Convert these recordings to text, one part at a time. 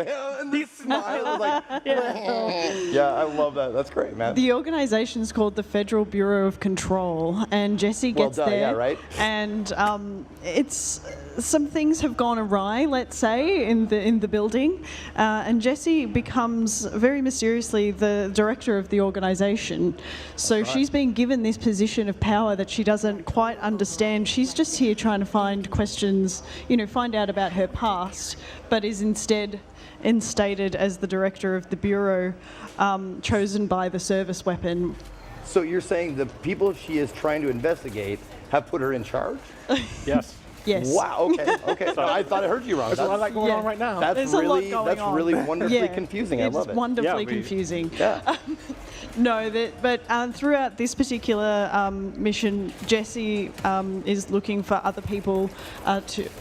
and the smile is like, yeah, I love that. That's great, man. The organization's called the Federal Bureau of Control, and Jesse gets there. Yeah, right. And it's some things have gone awry, let's say, in the building, and Jesse becomes very mysteriously the director of the organization. So she's been given this position of power that she doesn't quite understand. She's just here trying to find questions, find out about her past, but is instead instated as the director of the bureau, chosen by the service weapon. So you're saying the people she is trying to investigate have put her in charge? Yes. Yes. Wow. Okay. So I thought I heard you wrong. There's a lot of that going on right now. That's really wonderfully confusing. I love it. It's wonderfully confusing. Yeah. No, but throughout this particular mission, Jessie is looking for other people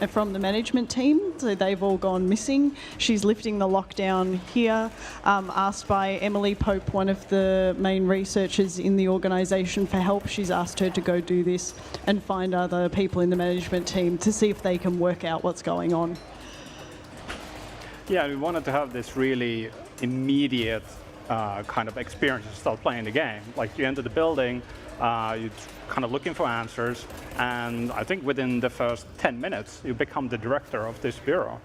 from the management team. So they've all gone missing. She's lifting the lockdown here, asked by Emily Pope, one of the main researchers in the organisation, for help. She's asked her to go do this and find other people in the management team to see if they can work out what's going on. Yeah, we wanted to have this really immediate kind of experience to start playing the game. Like, you enter the building, you're kind of looking for answers, and I think within the first 10 minutes, you become the director of this bureau.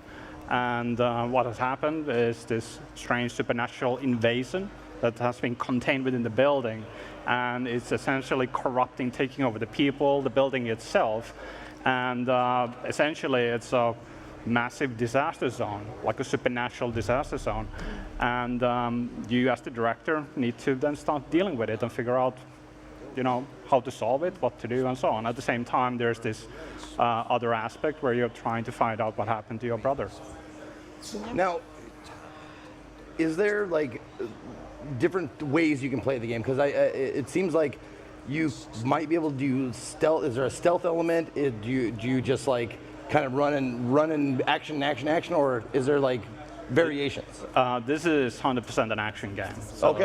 And what has happened is this strange supernatural invasion that has been contained within the building, and it's essentially corrupting, taking over the people, the building itself, and essentially it's a massive disaster zone, like a supernatural disaster zone. And you, as the director, need to then start dealing with it and figure out, how to solve it, what to do, and so on. At the same time, there's this other aspect where you're trying to find out what happened to your brother. Now, is there different ways you can play the game? Because it seems like you might be able to do stealth. Is there a stealth element? Do you just kind of run and action, or is there variations? This is 100% an action game. So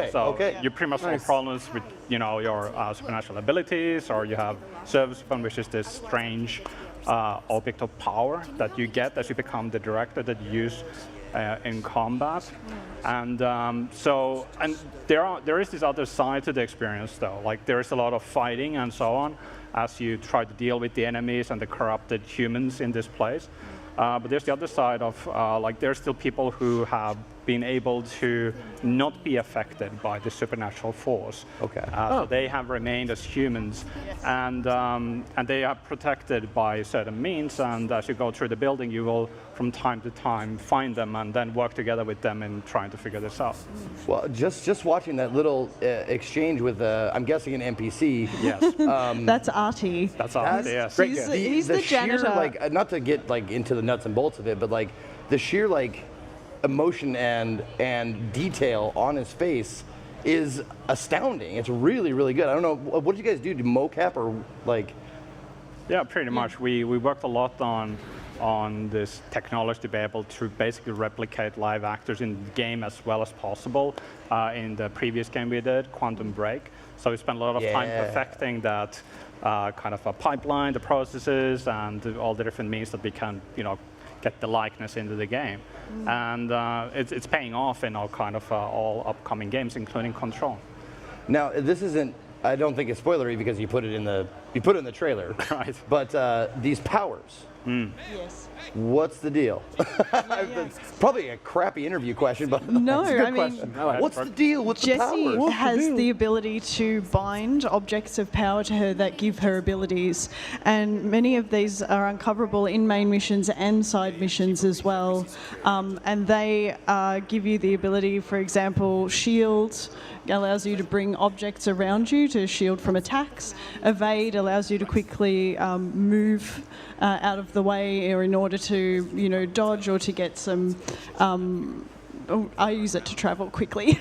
you pretty much have problems with your supernatural abilities, or you have service weapon, which is this strange object of power that you get as you become the director that you use in combat. And there is this other side to the experience, though. There is a lot of fighting and so on as you try to deal with the enemies and the corrupted humans in this place. But there's the other side of, there's still people who have been able to not be affected by the supernatural force. Okay. So they have remained as humans, and they are protected by certain means, and as you go through the building, you will, from time to time, find them and then work together with them in trying to figure this out. Well, just watching that little exchange with, I'm guessing, an NPC. Yes. That's Artie. That's Artie, yes. He's the janitor. Sheer, not to get into the nuts and bolts of it, but the sheer emotion and detail on his face is astounding. It's really, really good. I don't know, what did you guys do? Do mocap or Yeah, pretty much. We worked a lot on this technology to be able to basically replicate live actors in the game as well as possible. In the previous game we did, Quantum Break. So we spent a lot of time perfecting that kind of a pipeline, the processes, and all the different means that we can, get the likeness into the game. And it's paying off in all upcoming games, including Control. Now, this isn't, I don't think it's spoilery because you put it in the trailer. Right. But these powers. Yes. What's the deal? It's probably a crappy interview question, but no, it's a good question. What's the deal with the powers? Jessie has the ability to bind objects of power to her that give her abilities, and many of these are uncoverable in main missions and side missions as well. And they give you the ability, for example, shield allows you to bring objects around you to shield from attacks. Evade allows you to quickly move out of the way, or in order to, dodge or to get some. I use it to travel quickly,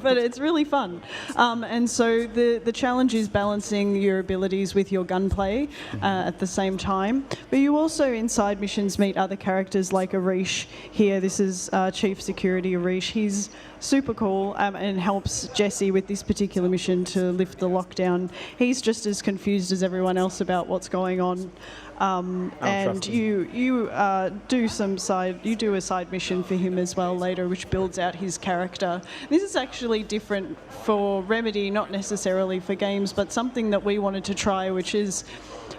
but it's really fun. And so the challenge is balancing your abilities with your gunplay at the same time. But you also, in side missions, meet other characters like Arish here. This is Chief Security Arish. He's super cool and helps Jessie with this particular mission to lift the lockdown. He's just as confused as everyone else about what's going on. and you do a side mission for him as well later, which builds out his character. This is actually different for Remedy, not necessarily for games, but something that we wanted to try, which is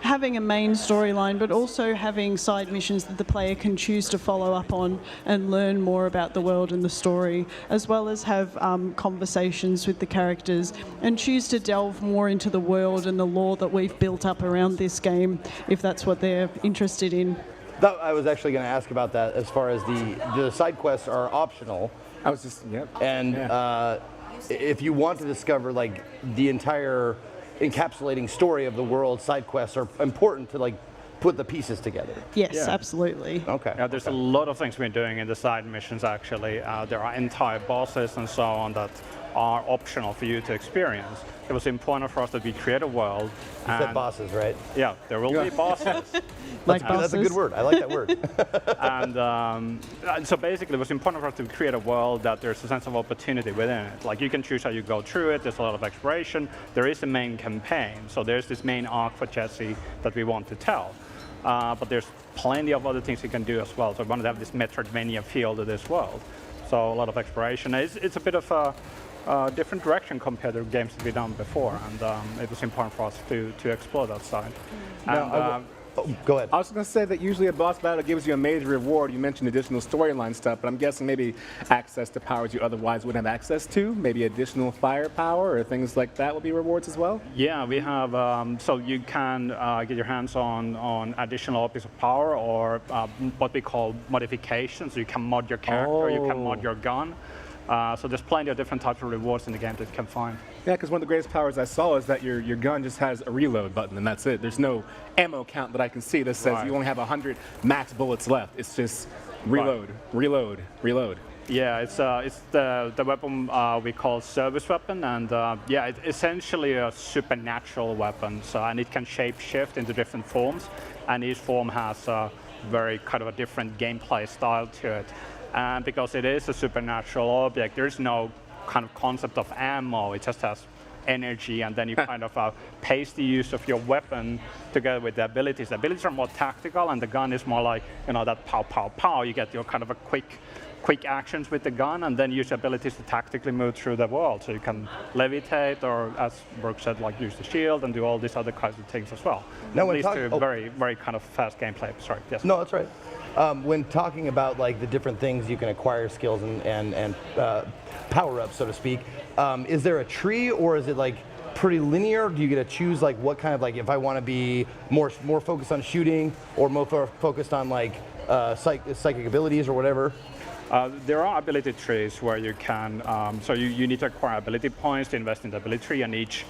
having a main storyline, but also having side missions that the player can choose to follow up on and learn more about the world and the story, as well as have conversations with the characters and choose to delve more into the world and the lore that we've built up around this game, if that's what they're interested in. I was actually going to ask about that as far as the side quests are optional. I was just, yep. And if you want to discover like the entire encapsulating story of the world, side quests are important to like put the pieces together. Yes, absolutely. Okay. Yeah, there's a lot of things we're doing in the side missions actually. There are entire bosses and so on that are optional for you to experience. It was important for us that we create a world. You said bosses, right? Yeah, there will be bosses. That's a good word. I like that word. And so basically it was important for us to create a world that there's a sense of opportunity within it. Like you can choose how you go through it, there's a lot of exploration, there is a main campaign, so there's this main arc for Jesse that we want to tell. But there's plenty of other things you can do as well, so we wanted to have this Metroidvania feel to this world. So a lot of exploration. It's a bit of a different direction compared to games that we've done before, and it was important for us to explore that side. Now, go ahead. I was going to say that usually a boss battle gives you a major reward. You mentioned additional storyline stuff, but I'm guessing maybe access to powers you otherwise wouldn't have access to, maybe additional firepower or things like that would be rewards as well? Yeah, we have, so you can get your hands on additional objects of power or what we call modifications. So you can mod your character, you can mod your gun. So there's plenty of different types of rewards in the game that you can find. Yeah, because one of the greatest powers I saw is that your gun just has a reload button, and that's it. There's no ammo count that I can see that says you only have 100 max bullets left. It's just reload, reload, reload. Yeah, it's the weapon we call service weapon, and yeah, it's essentially a supernatural weapon. So and it can shape shift into different forms, and each form has a very kind of a different gameplay style to it. And because it is a supernatural object, there's no kind of concept of ammo. It just has energy, and then you kind of pace the use of your weapon together with the abilities. The abilities are more tactical, and the gun is more like, you know, that pow, pow, pow. You get your kind of a quick actions with the gun, and then use abilities to tactically move through the world. So you can levitate, or as Brooke said, like use the shield and do all these other kinds of things as well. Now, leads to very, very kind of fast gameplay. Sorry, yes. No, that's right. When talking about like the different things you can acquire skills and power ups, so to speak, is there a tree, or is it like pretty linear? Do you get to choose like what kind of, like, if I want to be more focused on shooting or more focused on like psychic abilities or whatever? There are ability trees where you can, so you need to acquire ability points to invest in the ability tree, and each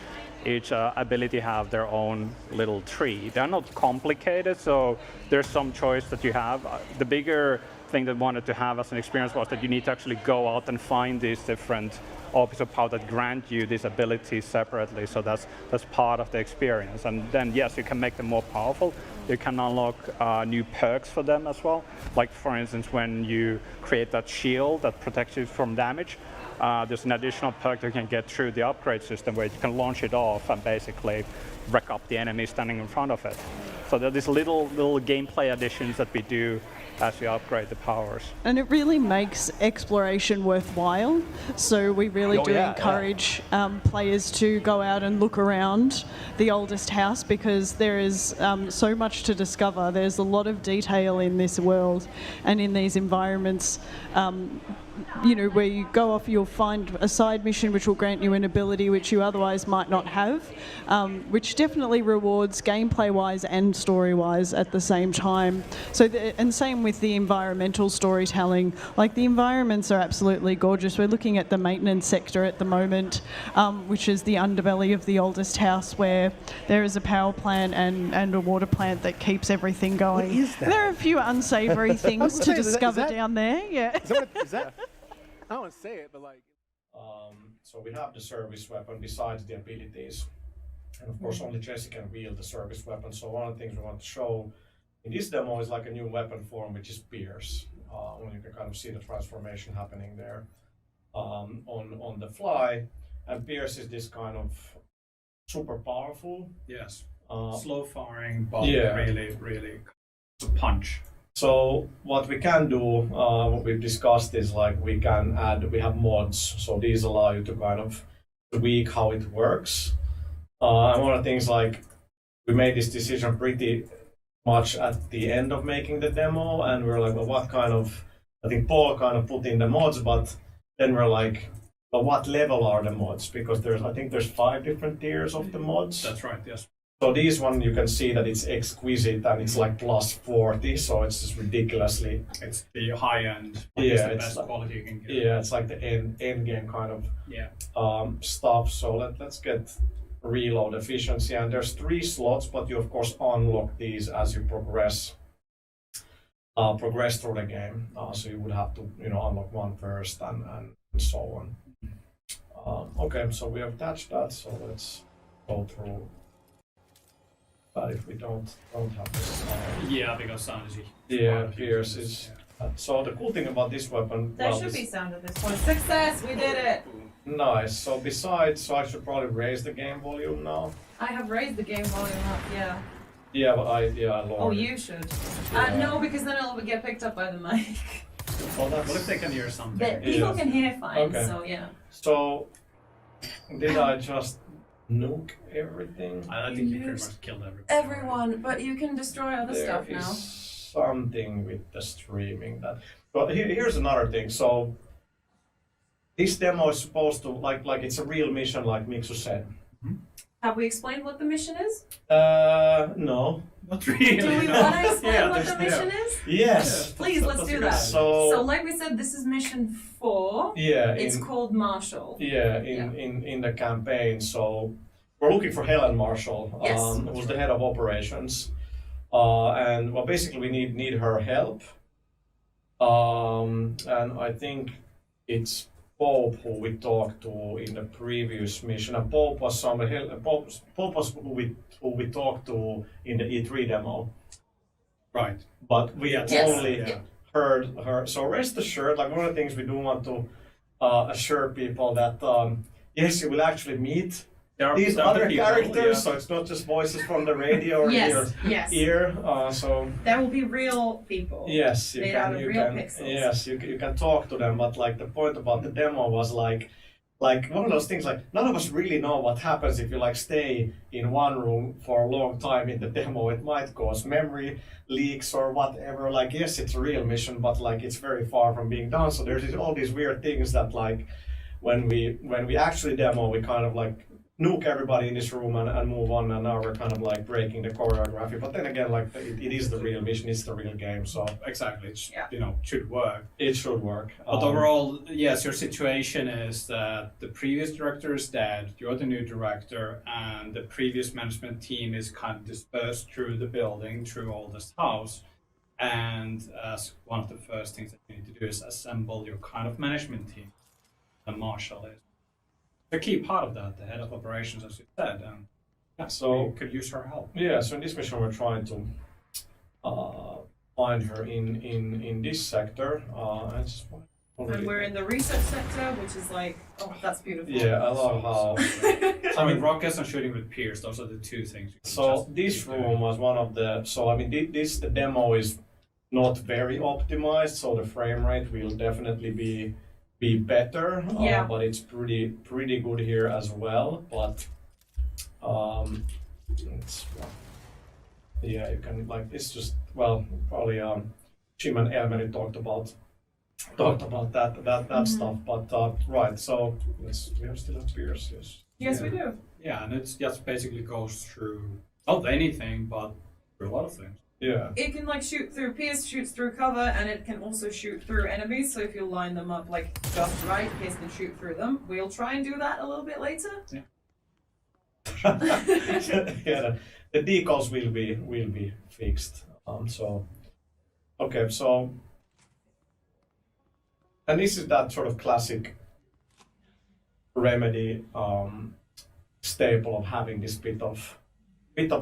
ability have their own little tree. They're not complicated, so there's some choice that you have. The bigger thing that I wanted to have as an experience was that you need to actually go out and find these different objects of power that grant you these abilities separately, so that's part of the experience. And then yes, you can make them more powerful. You can unlock new perks for them as well. Like for instance, when you create that shield that protects you from damage, there's an additional perk that you can get through the upgrade system where you can launch it off and basically wreck up the enemy standing in front of it. So there are these little gameplay additions that we do as we upgrade the powers. And it really makes exploration worthwhile. So we really encourage players to go out and look around the oldest house, because there is so much to discover. There's a lot of detail in this world and in these environments. You know, where you go off, you'll find a side mission which will grant you an ability which you otherwise might not have, which definitely rewards gameplay-wise and story-wise at the same time. So, and same with the environmental storytelling. Like, the environments are absolutely gorgeous. We're looking at the maintenance sector at the moment, which is the underbelly of the oldest house, where there is a power plant and a water plant that keeps everything going. What is that? There are a few unsavoury things to discover down there. Yeah. Is that? I don't want to say it, but like... So we have the service weapon besides the abilities. And of course, only Jesse can wield the service weapon. So one of the things we want to show in this demo is like a new weapon form, which is Pierce. When you can kind of see the transformation happening there on the fly. And Pierce is this kind of super powerful Slow firing, but Yeah. really a punch. So what we can do, what we've discussed is like we have mods. So these allow you to kind of tweak how it works. And one of the things like we made this decision pretty much at the end of making the demo, and we're like, well, what kind of, I think Paul kind of put in the mods, but then we're like, well, what level are the mods? Because I think there's 5 different tiers of the mods. That's right, yes. So this one, you can see that it's exquisite and it's like plus 40, so it's just ridiculously. It's the high end, Yeah, it's the it's best like- quality you can get. Yeah, it's like the end game kind of Yeah. stuff. So let's get reload efficiency, and there's 3 slots, but you of course unlock these as you progress through the game. So you would have to unlock one first and so on. Okay, so we have attached that. So let's go through. But if we don't have this, Yeah, because sound is Pierce is. So the cool thing about this weapon, There well, should this- be sound at this point. Success! We did it! nice. So so I should probably raise the game volume now. I have raised the game volume up, yeah. Yeah, but I lowered Oh, it. you should. Yeah. No, because then it'll get picked up by the mic. Well, that's, What if they can hear something? But people Yes. can hear fine, Okay. so yeah. So did I just nuke everything? I think you pretty Used much killed everyone. Everyone, but you can destroy other There stuff is now. something with the streaming that. But here's another thing. So this demo is supposed to like it's a real mission, like Mixu said. Have we explained what the mission is? No. Not really. Do we no. want to explain Yeah, what there's- the mission is? Yes. Please, let's do that. So like we said, this is mission 4. yeah, It's called Marshall. in the campaign. So we're looking for Helen Marshall, Yes. who's the head of operations, and well, basically we need her help. And I think it's Pope who we talked to in the previous mission, and Pope was Pope was who we talked to in the E3 demo, Right. but we Yes. only Yeah. heard her. So rest assured, like one of the things we do want to assure people that yes, you will actually meet There are these there are other people, characters, yeah. so it's not just voices from the radio or Yes, your yes. ear. So There will be real people. yes, you Made can, out of you real can, pixels. yes, you can talk to them. But like the point about the demo was like one of those things. Like none of us really know what happens if you like stay in one room for a long time in the demo. It might cause memory leaks or whatever. Like yes, it's a real mission, but like it's very far from being done. So there's all these weird things that like when we actually demo, we kind of like nuke everybody in this room and move on, and now we're kind of like breaking the choreography. But then again, like it is the real mission, it's the real game, so Exactly. It Yeah. should work. it should work. But overall, yes, your situation is that the previous director is dead, you're the new director, and the previous management team is kind of dispersed through the building, through all this house. And as one of the first things that you need to do is assemble your kind of management team. And Marshall is a key part of that, the head of operations, as you said. And yeah, So- we could use her help. Yeah, so in this mission we're trying to find her in this sector. And it's just And we're in the research sector, which is like, oh, that's beautiful. yeah, I love how. I mean, rockets and shooting with Pierce, those are the two things. You can So just this keep doing. room was one of the. So I mean, the demo is not very optimized, so the frame rate will definitely be better. Yeah. But it's pretty good here as well. But it's yeah, you can like it's just well probably Jim and Elmeri talked about that stuff. But right, so we have still have Pierce, yes. Yes, we do. Yeah, and it just basically goes through not anything, but through a lot of things. Yeah. It can like shoot through Pierce, shoots through cover, and it can also shoot through enemies. So if you line them up like just right, Pierce can shoot through them. We'll try and do that a little bit later. Yeah, the decals will be fixed. So okay, so and this is that sort of classic Remedy staple of having this bit of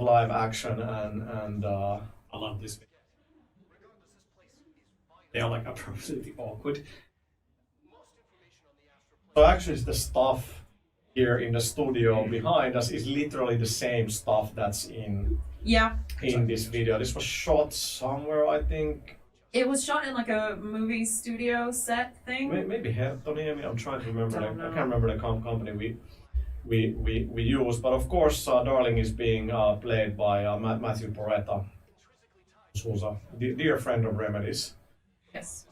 live action and I love this video. They are like appropriately awkward. so actually it's the stuff here in the studio behind us is literally the same stuff that's in Yeah. this video. This was shot somewhere, I think. It was shot in like a movie studio set thing. Maybe Herttoniemi. I'm trying to remember. Don't I know. can't remember the company we used. But of course, Darling is being played by Matthew Porretta, who's a dear friend of Remedy's. Yes.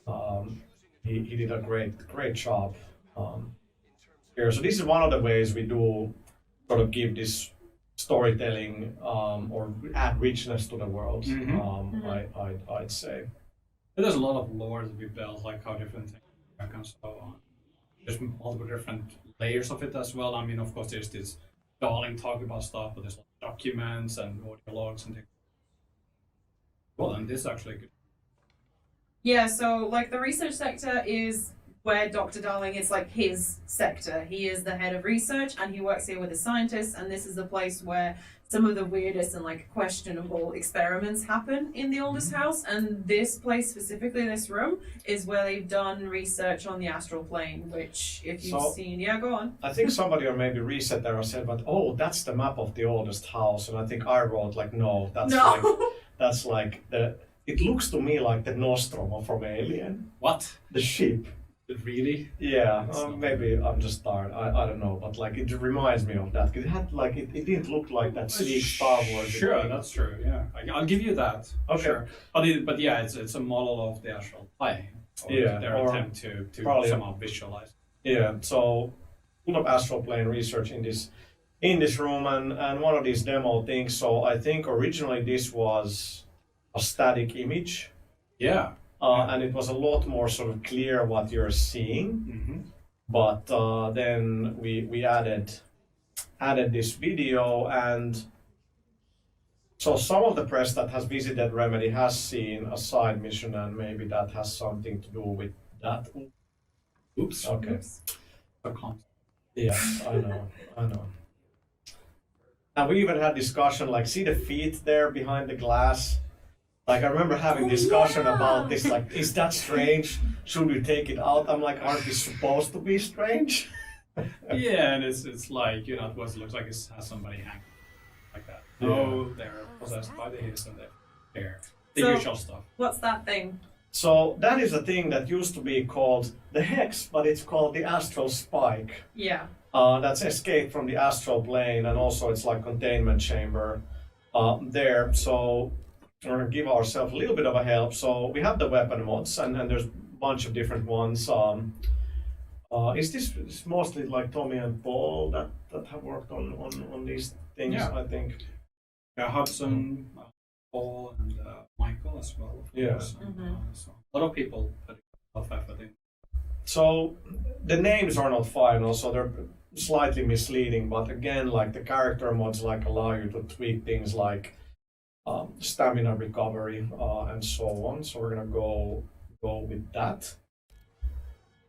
He did a great job here. So this is one of the ways we do sort of give this storytelling or add richness to the world. I'd say. There's a lot of lore that we built, like how different things work and so on. There's multiple different layers of it as well. I mean, of course, there's this Darling talking about stuff, but there's like documents and audio logs and things. Well, and this is actually good. Yeah, so like the research sector is where Dr. Darling is like his sector. He is the head of research and he works here with the scientists, and this is the place where some of the weirdest and like questionable experiments happen in the oldest house. And this place, specifically this room, is where they've done research on the astral plane, which if you've seen, go on. I think somebody or maybe Reset there said, but that's the map of the oldest house. And I think I wrote like, no, that's like the, it looks to me like the Nostromo from Alien. What? The ship. Really? Yeah, maybe I'm just tired. I don't know, but like it reminds me of that. It had like it didn't look like that sleek Star Wars. Sure, that's true. Yeah, I'll give you that. Okay. Sure. But yeah, it's a model of the astral plane. Their attempt to somehow visualize. Yeah. So, full of astral plane research in this room, and one of these demo things. So I think originally this was a static image. Yeah. And it was a lot more sort of clear what you're seeing, but then we added this video, and so some of the press that has visited Remedy has seen a side mission, and maybe that has something to do with that. Oops. Okay. Oops. Yeah, I know. And we even had discussion, like, see the feet there behind the glass? Like, I remember having discussion about this, like, is that strange? Should we take it out? I'm like, aren't we supposed to be strange? Yeah, and it's like, it looks like it has somebody hanging like that. Yeah. No, they're possessed by the hiss and they're the So, usual stuff. What's that thing? So that is a thing that used to be called the Hex, but it's called the Astral Spike. Yeah. That's escape from the Astral Plane, and also it's like containment chamber there. So we're gonna give ourselves a little bit of a help. So we have the weapon mods, and there's a bunch of different ones. Is this mostly like Tommy and Paul that have worked on these things? Yeah. I think. Hudson, Paul, and Michael as well. Of Yeah. course. So a lot of people put a lot of effort in. So the names are not final, so they're slightly misleading. But again, like the character mods, like allow you to tweak things like stamina recovery and so on. So we're gonna go with that,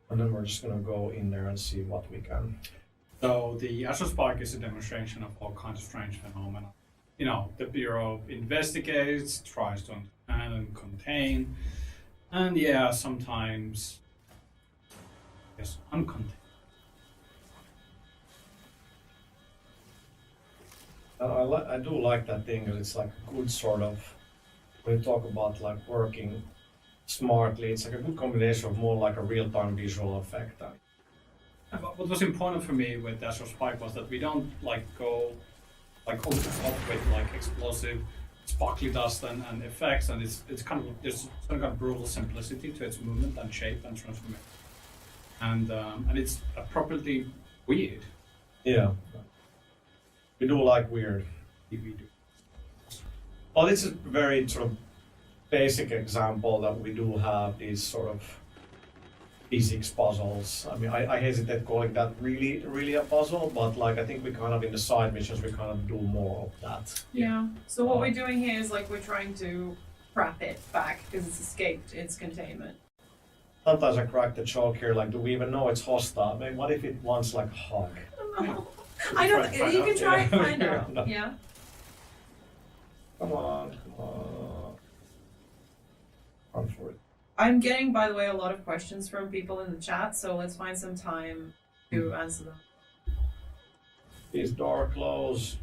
and then we're just gonna go in there and see what we can. So the Astral Spark is a demonstration of all kinds of strange phenomena. The Bureau investigates, tries to understand and contain, and yeah, sometimes uncontained. I do like that thing, because it's like a good sort of, when you talk about like working smartly, it's like a good combination of more like a real-time visual effect. What was important for me with Astral Spike was that we don't go like over the top with like explosive sparkly dust and effects, and it's kind of there's some kind of brutal simplicity to its movement and shape and transformation, and it's appropriately weird. Yeah, we do like weird. We do. Well, this is a very sort of basic example that we do have these sort of physics puzzles. I mean, I hesitate calling that really a puzzle, but like I think we kind of in the side missions we kind of do more of that. Yeah. So what we're doing here is like we're trying to trap it back because it's escaped its containment. Sometimes I crack the joke here, like, do we even know it's hostile? I mean, what if it wants like a hug? I don't. Find You out. can try and find Yeah. out. Yeah. Come on. Run for it. I'm getting, by the way, a lot of questions from people in the chat, so let's find some time to answer them. These door close.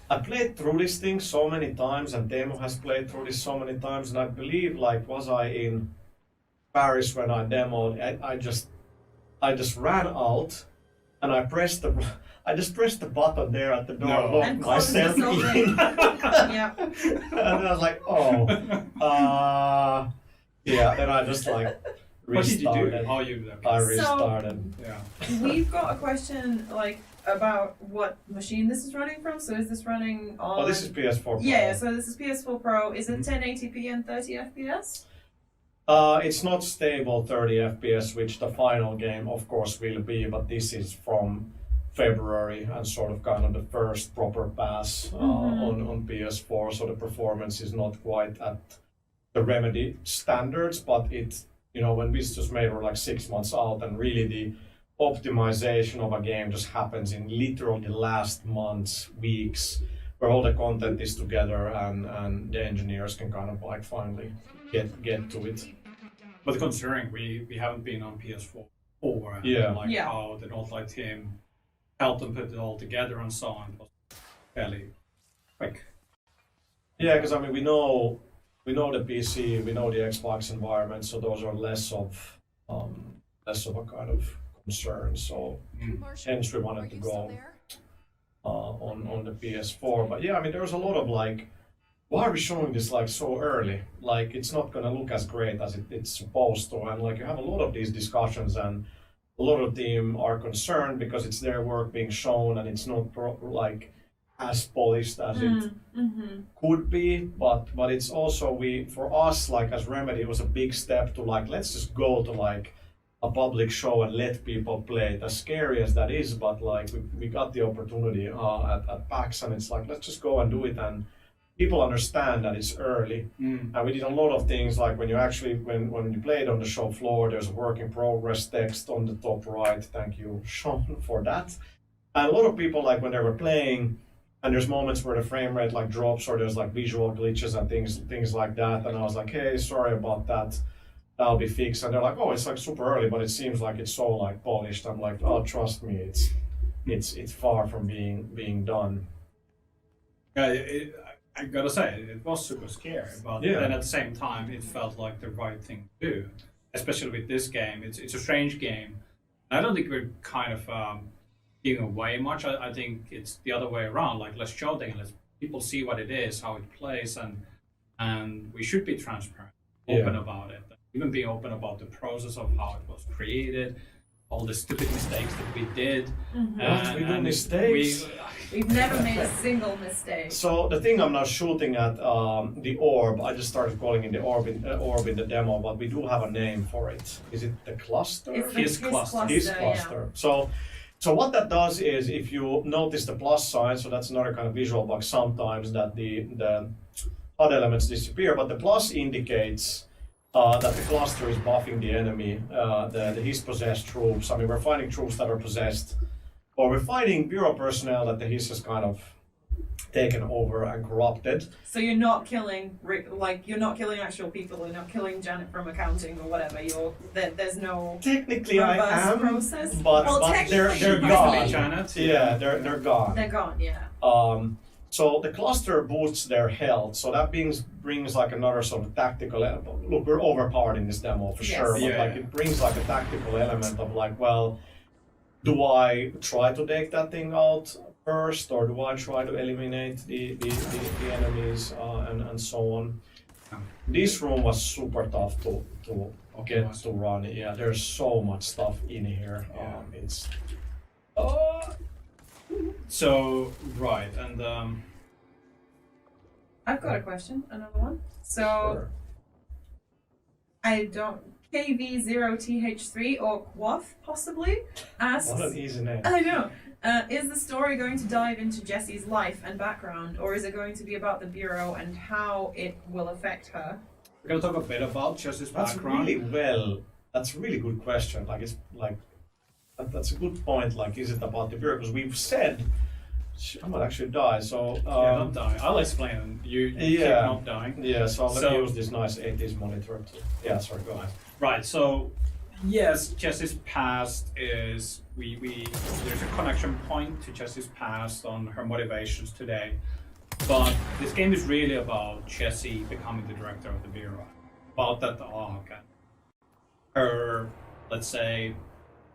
I played through this thing so many times, and Demo has played through this so many times, and I believe, like, was I in Paris when I demoed? I just ran out, and I just pressed the button there at the door, locked And closed myself yourself in. in. Yeah. And I was like, oh, yeah. Then I just like What did you restarted. do? How you? I restarted. Yeah. We've got a question like about what machine this is running from. So is this running on? Oh, this is PS4 Pro. Yeah, so this is PS4 Pro. Is it 1080p and 30 FPS? It's not stable 30 FPS, which the final game, of course, will be. But this is from February and sort of kind of the first proper pass on PS4. So the performance is not quite at the Remedy standards, but it, you know, when this just made, we're like 6 months out, and really the optimization of a game just happens in literally the last months, weeks, where all the content is together and the engineers can kind of like finally get to it. But considering we haven't been on PS4 before, and like how the Not team helped them put it all together and so on, it was fairly quick. Yeah, because I mean we know the PC, we know the Xbox environment, so those are less of a kind of concern. So hence we wanted to go on the PS4. But yeah, I mean there was a lot of like, why are we showing this like so early? Like it's not gonna look as great as it's supposed to, and like you have a lot of these discussions, and a lot of them are concerned because it's their work being shown and it's not like as polished as it could be, but it's also for us like as Remedy it was a big step to like, let's just go to like a public show and let people play it, as scary as that is, but like we got the opportunity at PAX, and it's like let's just go and do it, and people understand that it's early. And we did a lot of things like when you actually when you played on the show floor, there's a work in progress text on the top right. Thank you, Sean, for that. And a lot of people like when they were playing, and there's moments where the frame rate like drops or there's like visual glitches and things like that, and I was like, hey, sorry about that, that'll be fixed. And they're like, oh, it's like super early, but it seems like it's so like polished. I'm like, oh, trust me, it's far from being done. Yeah, I gotta say, it was super scary, but then at the same time, it felt like the right thing to do. Especially with this game, it's a strange game. I don't think we're kind of giving away much. I think it's the other way around. Like let's show them, let people see what it is, how it plays, and we should be transparent, open about it. Even be open about the process of how it was created, all the stupid mistakes that we did. We do mistakes. We've never made a single mistake. So the thing, I'm not shooting at the orb. I just started calling it the orb in the demo, but we do have a name for it. Is it the cluster? It's His cluster. His cluster. So what that does is, if you notice the plus sign, so that's another kind of visual bug sometimes, that the HUD elements disappear, but the plus indicates that the cluster is buffing the enemy, his possessed troops. I mean, we're fighting troops that are possessed, or we're fighting Bureau personnel that the his has kind of taken over and corrupted. So you're not killing you're not killing actual people. You're not killing Janet from accounting or whatever. There's no Technically, reverse I am, process. but they're technically, gone. Janet. Yeah, they're gone. They're gone. Yeah. So the cluster boosts their health, so that brings like another sort of tactical element. Look, we're overpowered in this demo for sure, but it brings like a tactical element of like, well, do I try to take that thing out first, or do I try to eliminate the enemies and so on? This room was super tough to get to run. Yeah, there's so much stuff in here. It's So right, and I've got a question. Another one. So sure. I don't. KV0TH3 or Quaff possibly asks. What an easy name. I know. Is the story going to dive into Jessie's life and background, or is it going to be about the Bureau and how it will affect her? we're gonna talk a bit about Jessie's background. That's a really good question. Like it's like that's a good point. Like, is it about the Bureau? Because we've said I might actually die. So don't die. I'll explain. You keep not dying. Yeah. So let me use this nice 80s monitor. Yeah. Sorry. Go ahead. Right. So Yes, Jessie's past is there's a connection point to Jessie's past on her motivations today. But this game is really about Jessie becoming the director of the bureau. About that arc and her, let's say,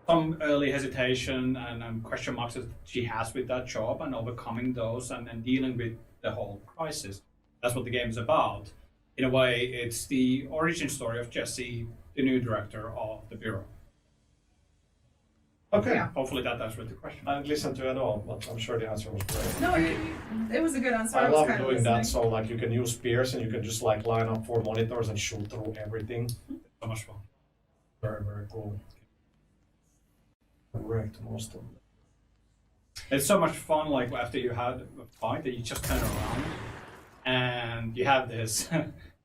some early hesitation and question marks that she has with that job and overcoming those and dealing with the whole crisis. That's what the game is about. In a way, it's the origin story of Jessie, the new director of the bureau. Okay. Yeah. Hopefully that answered the question. I didn't listen to it at all, but I'm sure the answer was great. No, it was a good answer. I was love kind of doing that. listening. So like you can use spears and you can just like line up 4 monitors and shoot through everything. So much fun. Very, very cool. Correct most of them. It's so much fun, like after you had a fight, that you just turn around and you have this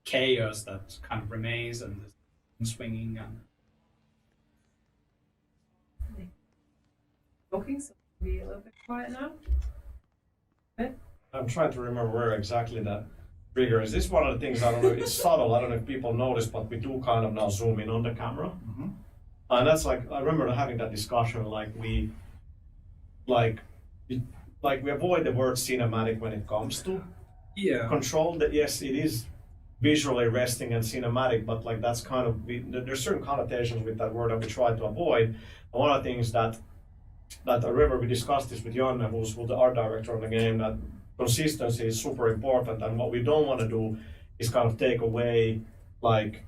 chaos that kind of remains and this swinging and Talking, so be a little bit quiet now. I'm trying to remember where exactly that trigger is. This is one of the things, I don't know, it's subtle, I don't know if people notice, but we do kind of now zoom in on the camera. And that's like, I remember having that discussion, like we avoid the word cinematic when it comes to control. That yes, it is visually arresting and cinematic, but like that's kind of, there's certain connotations with that word that we try to avoid. And one of the things that I remember we discussed this with Janne, who's the art director of the game, that consistency is super important, and what we don't want to do is kind of take away, like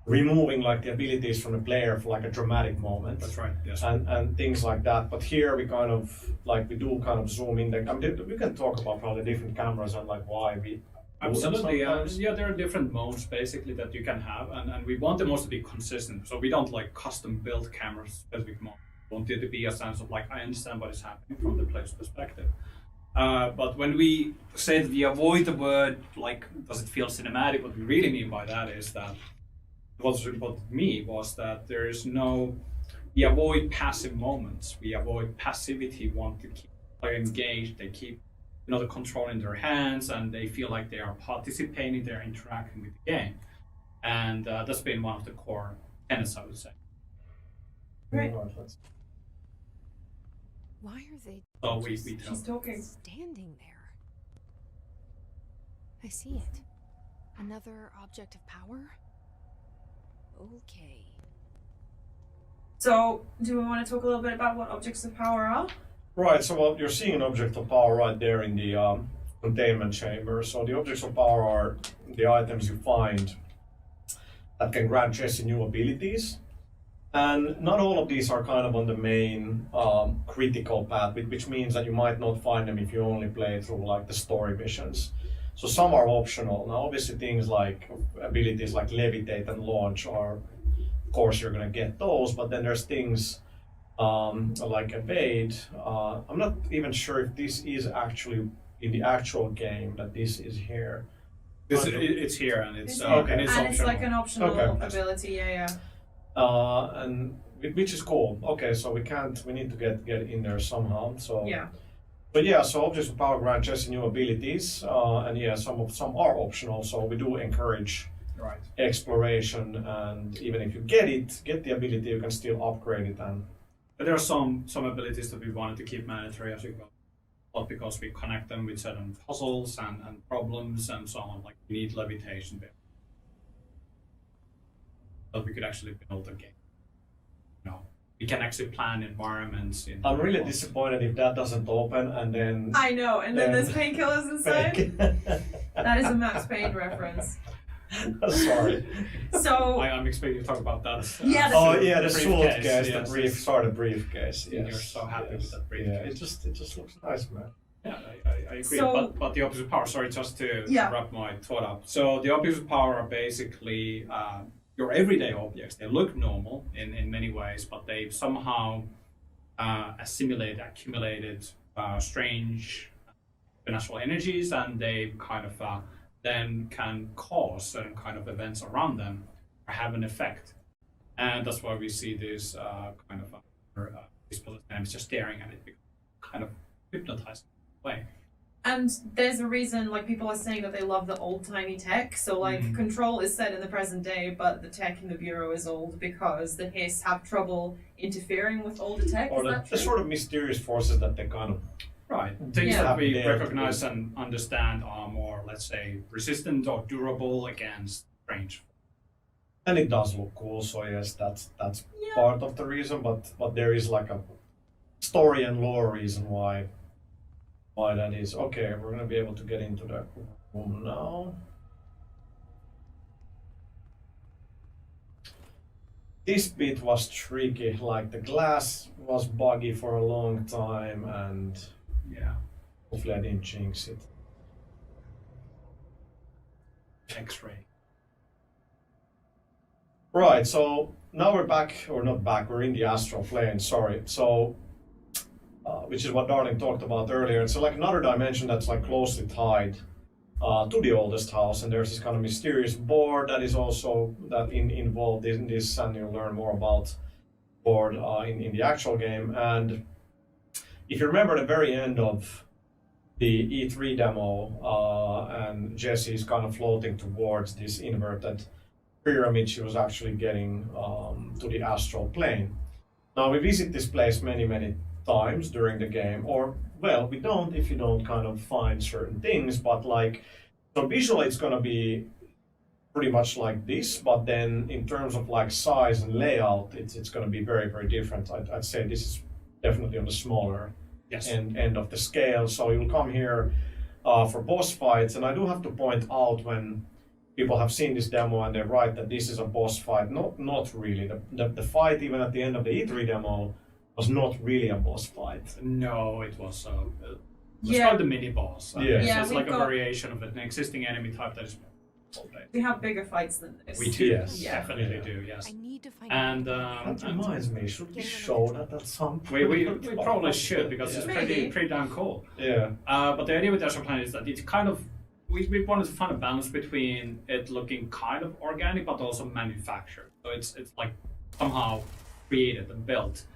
removing like the abilities from the player for like a dramatic moment. that's right. Yes. And things like that. But here we kind of like we do kind of zoom in. I mean, we can talk about probably different cameras and like why we. Absolutely, sometimes. yeah. There are different modes basically that you can have, and we want the modes to be consistent. So we don't like custom build cameras specific mode. We want it to be a sense of like I understand what is happening from the player's perspective. But when we say that we avoid the word like does it feel cinematic, what we really mean by that is that what me was that there is no. We avoid passive moments. We avoid passivity. We want to keep the player engaged. They keep the control in their hands, and they feel like they are participating, they're interacting with the game. And that's been one of the core tenets, I would say. Right. Why are they So we just tell. She's talking. standing there? I see it. Another object of power? Okay. So, do we want to talk a little bit about what objects of power are? Right. So well, you're seeing an object of power right there in the containment chamber. So the objects of power are the items you find that can grant Jessie new abilities. And not all of these are kind of on the main critical path, which means that you might not find them if you only play through like the story missions. So some are optional. Now obviously things like abilities like levitate and launch are, of course you're gonna get those, but then there's things like evade. I'm not even sure if this is actually in the actual game that this is here. It's here, and it's Okay. and it's and optional. it's like an optional Okay. ability, yeah. And which is cool. Okay, so we need to get in there somehow. So Yeah. But yeah, so objects of power grant Jessie new abilities, and yeah, some are optional. So we do encourage Right. exploration, and even if you get the ability, you can still upgrade it. And But there are some abilities that we wanted to keep mandatory as we go. But because we connect them with certain puzzles and problems and so on, like we need levitation there. But we could actually build a game. We can actually plan environments in I'm really disappointed if that doesn't open, and then I know, and then there's painkillers inside. Fake. That is a Max Payne reference. Sorry. So, I'm expecting you to talk about that. Yeah, Oh yeah, the briefcase, suitcase, yes. the briefcase. Yes. You're so happy with that Yeah, briefcase. it just looks nice, man. Yeah, I agree. So- but the opposite power, sorry, just to Yeah. wrap my thought up. So the opposite power are basically your everyday objects. They look normal in many ways, but they've somehow accumulated strange supernatural energies, and they kind of then can cause certain kind of events around them or have an effect. And that's why we see this kind of these enemies just staring at it, kind of hypnotized way. And there's a reason, like, people are saying that they love the old-timey tech. So, like, Control is set in the present day, but the tech in the Bureau is old because the Hiss have trouble interfering with older tech. Or Is that the true? sort of mysterious forces that they kind of Right. Things Yeah. that we Yeah. recognize and understand are more, let's say, resistant or durable against strange. and it does look cool. So yes, that's Yeah. part of the reason. But there is like a story and lore reason why that is. Okay, we're gonna be able to get into the room now. This bit was tricky. Like the glass was buggy for a long time, and Yeah. hopefully I didn't jinx it. X-ray. Right, so now we're back, or not back, we're in the astral plane, sorry. So, which is what Darling talked about earlier. It's like another dimension that's like closely tied to the oldest house, and there's this kind of mysterious board that is also involved in this, and you'll learn more about board in the actual game. And if you remember the very end of the E3 demo, and Jesse's kind of floating towards this inverted pyramid, she was actually getting to the astral plane. Now we visit this place many times during the game, or well, we don't if you don't kind of find certain things, but like, so visually it's gonna be pretty much like this, but then in terms of like size and layout, it's gonna be very different. I'd say this is definitely on the smaller Yes. end of the scale. So you'll come here for boss fights, and I do have to point out when people have seen this demo and they write that this is a boss fight. Not really. The fight even at the end of the E3 demo was not really a boss fight. No, it was. It was Yeah. called the mini boss. Yeah. Yeah, it's we've like a got- variation of an existing enemy type that is. We have bigger fights than this. We do. Yes. Definitely Yeah. do. Yes. I need to find And That reminds me, should we show that at some point? we probably should because it's Maybe. pretty damn cool. Yeah. But the idea with Astral Plane is that it's kind of we wanted to find a balance between it looking kind of organic but also manufactured. So it's like somehow created and built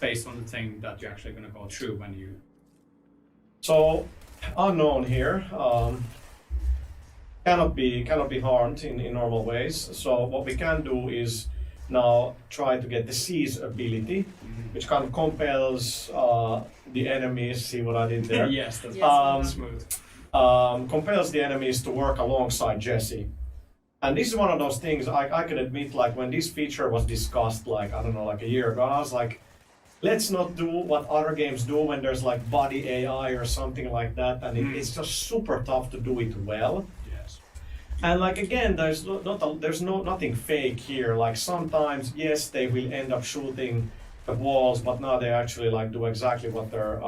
based on the thing that you're actually going to go through when you. So unknown here cannot be harmed in normal ways. So what we can do is now try to get the seize ability, which kind of compels the enemies. See what I did there? Yes, that's Yes. smooth. Compels the enemies to work alongside Jesse. And this is one of those things I can admit, like when this feature was discussed, like, I don't know, like a year ago, I was like, let's not do what other games do when there's like body AI or something like that, and it's just super tough to do it well. Yes. And like again, there's nothing fake here. Like sometimes, yes, they will end up shooting the walls, but now they actually like do exactly what they're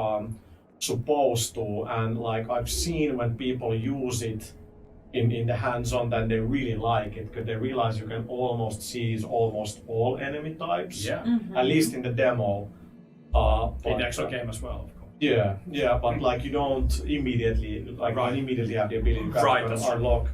supposed to. And like I've seen when people use it in the hands-on, that they really like it because they realize you can almost seize almost all enemy types. Yeah. At least in the demo. In But, the actual game as well, of course. yeah, but like you don't immediately Right. immediately have the ability to Right, that's true. unlock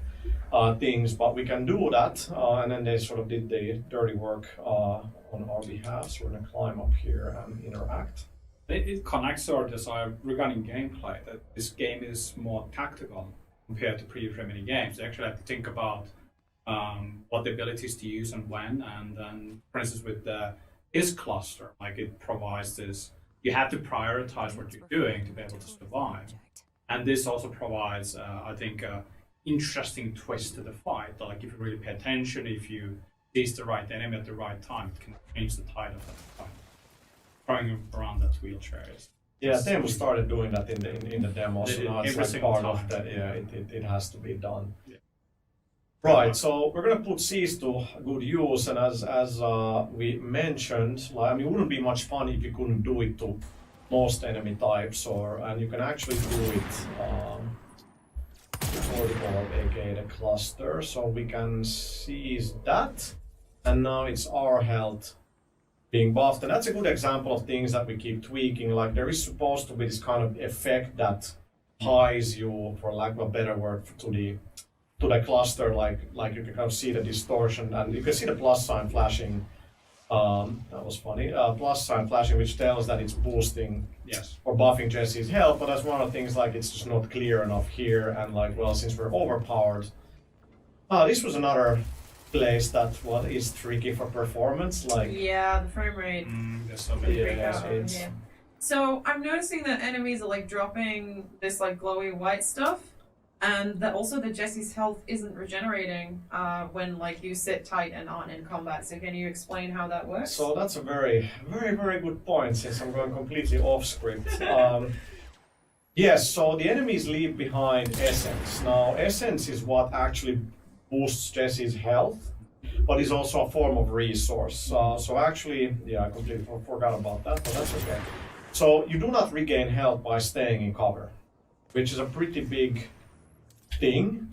things, but we can do that, and then they sort of did the dirty work on our behalf. So we're gonna climb up here and interact. It connects our desire regarding gameplay that this game is more tactical compared to previous many games. They actually have to think about what the abilities to use and when, and then, for instance, with this cluster, like it provides this, you have to prioritize what you're doing to be able to survive. And this also provides, I think, interesting twist to the fight. Like if you really pay attention, if you seize the right enemy at the right time, it can change the tide of that fight. Throwing around that wheelchair is. Yeah, Teemu started doing that in the demo, They so did now it's every like single part of time. that. Yeah, it has to be done. Yeah. Right, so we're gonna put Seize to good use, and as we mentioned, like, I mean, it wouldn't be much fun if you couldn't do it to most enemy types, and you can actually do it for the orb, aka the cluster. So we can seize that, and now it's our health being buffed, and that's a good example of things that we keep tweaking. Like there is supposed to be this kind of effect that ties you, for lack of a better word, to the cluster. Like you can kind of see the distortion, and you can see the plus sign flashing That was funny. Plus sign flashing, which tells that it's boosting Yes. or buffing Jesse's health, but that's one of the things, like, it's just not clear enough here, and like, well, since we're overpowered. This was another place that is tricky for performance, like. Yeah, the frame rate. There's so many. Break Yeah, out over it's. here. So I'm noticing that enemies are like dropping this like glowy white stuff, and that also that Jesse's health isn't regenerating when like you sit tight and aren't in combat. So can you explain how that works? So that's a very, very, very good point, since I'm going completely off script. Yes, so the enemies leave behind essence. Now, essence is what actually boosts Jesse's health, but is also a form of resource. So actually, yeah, I completely forgot about that, but that's okay. So you do not regain health by staying in cover, which is a pretty big thing.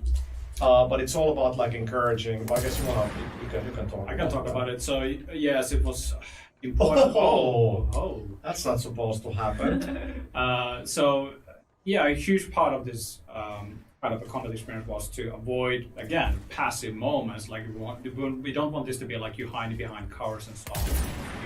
But it's all about like encouraging. Well, I guess you can talk. I can talk about it. So yes, it was important. Oh, that's not supposed to happen. So yeah, a huge part of this kind of a combat experience was to avoid, again, passive moments. Like we don't want this to be like you hiding behind covers and stuff.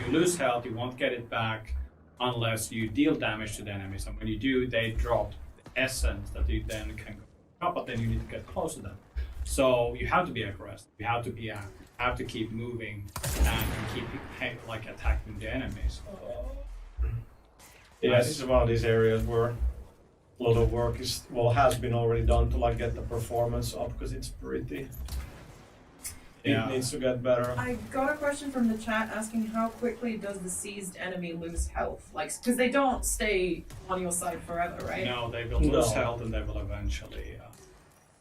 You lose health, you won't get it back unless you deal damage to the enemies. And when you do, they drop the essence that you then can go up, but then you need to get close to them. So you have to be aggressive. You have to be active. You have to keep moving and keep like attacking the enemies. Yeah, this is one of these areas where a lot of work has been already done to like get the performance up, because it's pretty. Yeah. It needs to get better. I got a question from the chat asking how quickly does the seized enemy lose health? Like, because they don't stay on your side forever, right? No, they will lose health and they will eventually.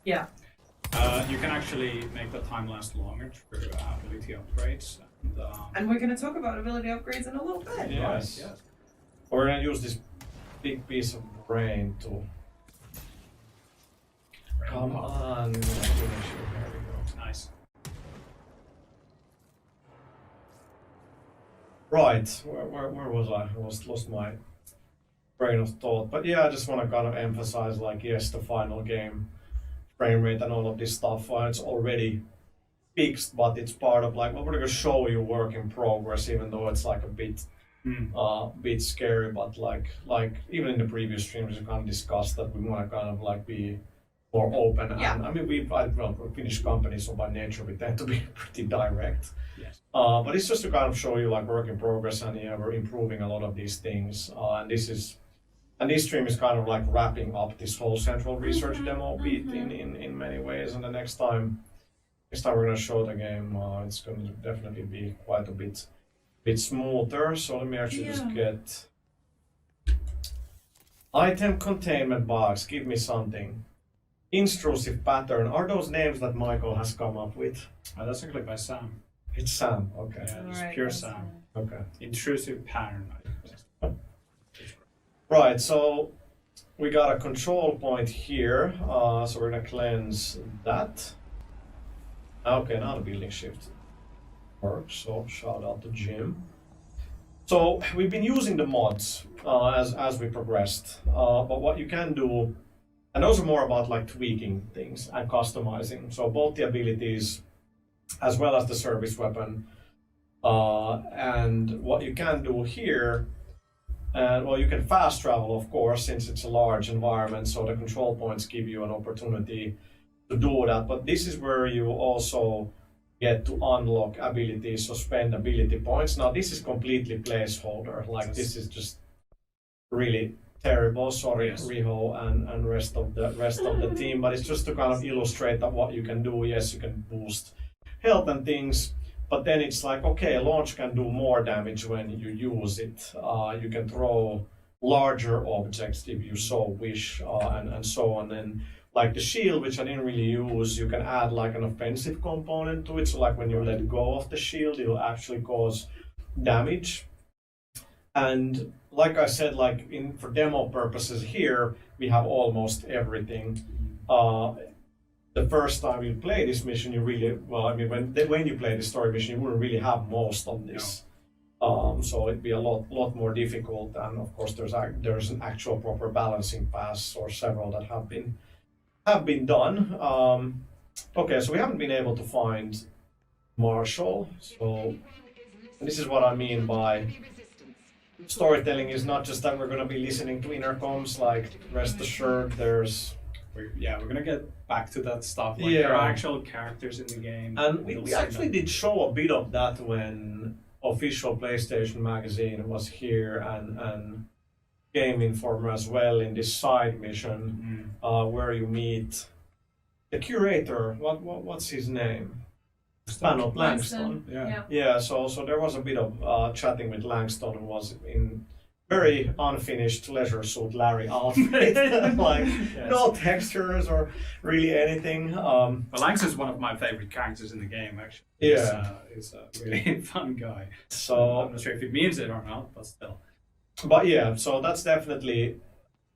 Yeah. You can actually make the time last longer through ability upgrades. And we're going to talk about ability upgrades in a little bit. Yes. Yes. We're gonna use this big piece of brain to. Come on, we're gonna finish it. There we go. Nice. Right, where was I? I lost my train of thought. But yeah, I just want to kind of emphasize, like, yes, the final game frame rate and all of this stuff, it's already fixed, but it's part of like, well, we're gonna show you work in progress, even though it's like a bit scary. But like even in the previous streams, we kind of discussed that we want to kind of like be more open. Yeah. And I mean, we're a Finnish company, so by nature we tend to be pretty direct. Yes. But it's just to kind of show you like work in progress, and yeah, we're improving a lot of these things. And this stream is kind of like wrapping up this whole central research demo beat in many ways. And the next time we're gonna show the game, it's going to definitely be quite a bit smoother. So let me actually just get item containment box. Give me something. Intrusive pattern. Are those names that Michael has come up with? That's actually by Sam. It's Sam. Okay. Yeah, it's Alright, pure that's Sam. Okay. Intrusive pattern. Right, so we got a control point here, so we're gonna cleanse that. Okay, now the building shift works, so shout out to Jim. So we've been using the mods as we progressed, but what you can do, and those are more about like tweaking things and customizing, so both the abilities as well as the service weapon, and what you can do here. Well, you can fast travel, of course, since it's a large environment, so the control points give you an opportunity to do that. But this is where you also get to unlock abilities, so spend ability points. Now, this is completely placeholder. Like, this is just really terrible. Sorry, Yes. Riho and rest of the team. But it's just to kind of illustrate that what you can do. Yes, you can boost health and things. But then it's like, okay, launch can do more damage when you use it. You can throw larger objects if you so wish, and so on. And like the shield, which I didn't really use, you can add like an offensive component to it. So like when you let go of the shield, it'll actually cause damage. And like I said, like for demo purposes here, we have almost everything. The first time you play this mission, you really, well, I mean, when you play the story mission, you wouldn't really have most of this. So it'd be a lot more difficult. And of course, there's an actual proper balancing pass, or several that have been done. Okay, so we haven't been able to find Marshall. So And this is what I mean by storytelling is not just that we're going to be listening to intercoms. Like, rest assured, there's we're gonna get back to that stuff. Like, Yeah. there are actual characters in the game. And You'll we see actually them. did show a bit of that when official PlayStation magazine was here and Game Informer as well in this side mission where you meet the curator. What's his name? Spanot Langston. Yeah. Yeah, so there was a bit of chatting with Langston, who was in very unfinished leisure suit Larry outfit, like no textures or really anything. But Lanx is one of my favorite characters in the game, actually. Yeah. He's a really fun guy. So I'm not sure if it means it or not, but still. But yeah, so that's definitely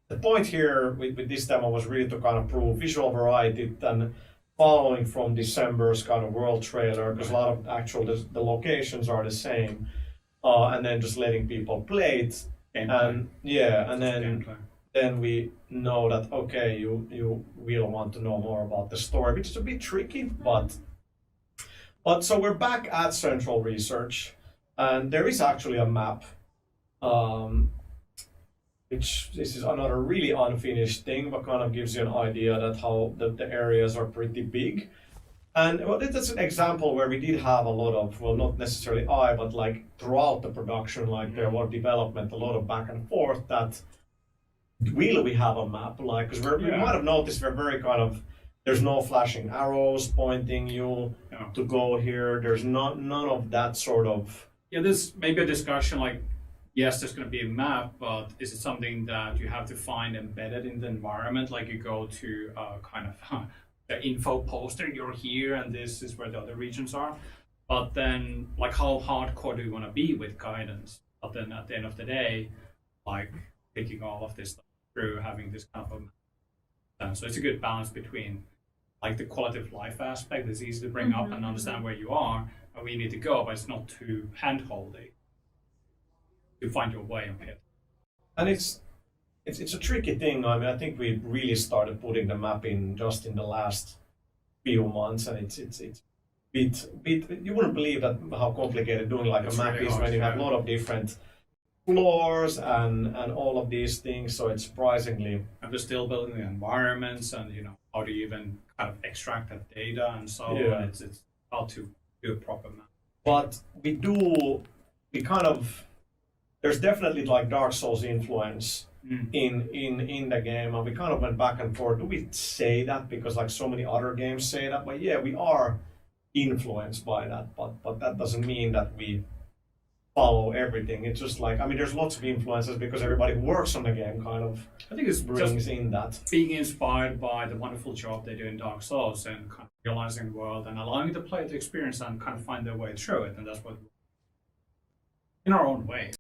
the point here with this demo was really to kind of prove visual variety and following from December's kind of world trailer, because a lot of actual the locations are the same, and then just letting people play it. And yeah, and then we know that okay, you will want to know more about the story, which is a bit tricky, but so we're back at Central Research, and there is actually a map, which this is another really unfinished thing, but kind of gives you an idea that how the areas are pretty big. And well, that's an example where we did have a lot of, well, not necessarily but like throughout the production, like there was development, a lot of back and forth that will we have a map, like, because you might have noticed we're very kind of, there's no flashing arrows pointing you to go here. There's none of that sort of. Yeah, there's maybe a discussion like, yes, there's going to be a map, but is it something that you have to find embedded in the environment? Like you go to kind of the info poster, you're here, and this is where the other regions are. But then, like, how hardcore do you want to be with guidance? But then at the end of the day, like picking all of this stuff through, having this kind of a. So it's a good balance between like the quality of life aspect that's easy to bring up and understand where you are and where you need to go, but it's not too hand-holdy. You find your way on it. And it's a tricky thing. I mean, I think we really started putting the map in just in the last few months, and it's bit. You wouldn't believe that how complicated doing like a map really is hard, when you have a lot of different floors and all of these things. So it's surprisingly. And we're still building the environments, and how do you even kind of extract that data and so on. It's how to do a proper map. But we kind of. There's definitely like Dark Souls influence in the game, and we kind of went back and forth. Do we say that because like so many other games say that? But yeah, we are influenced by that. But that doesn't mean that we follow everything. It's just like, I mean, there's lots of influences because everybody who works on the game kind of I think it's brings just in that. being inspired by the wonderful job they do in Dark Souls and kind of realizing the world and allowing the player to experience and kind of find their way through it, and that's what in our own way.